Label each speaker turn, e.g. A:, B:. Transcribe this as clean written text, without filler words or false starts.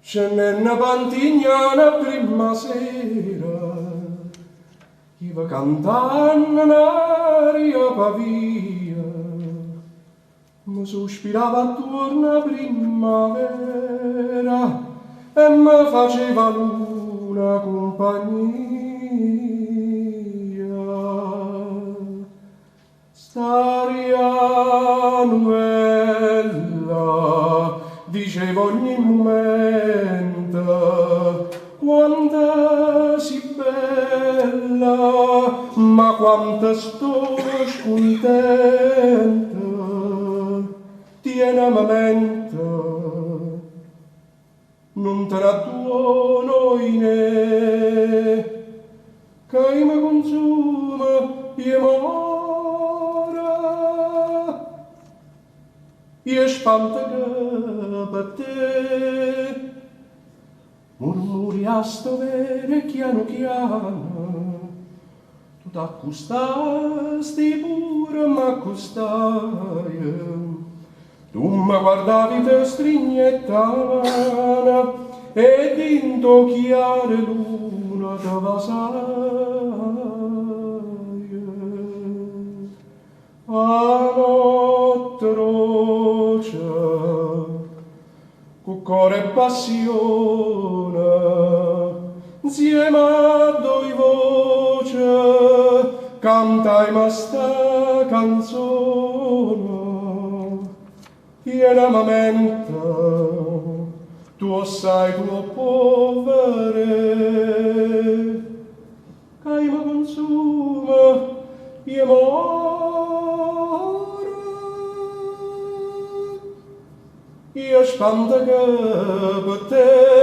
A: Ce n'è una pantignana prima sera, chi va cantando un'aria pavia, mi sospirava attorno a primavera e mi faceva l'una compagnia. Staria novella, dicevo ogni momento, quanta si bella, ma quanta sto scontenta, tiene a memento, non te la tuono in che mi consuma e mora, e spanta che per te murmuri a sto vere piano piano, tu t'accostasti pure m'accostai, tu mi guardavi te stringetta e dinto chiare luna te vasaia. A notte roce, cu cuore e passione, insieme a due voce, cantai sta canzone. Viene a memento, tu sai tuo povere, che mi consuma e mora. Io spanta che per te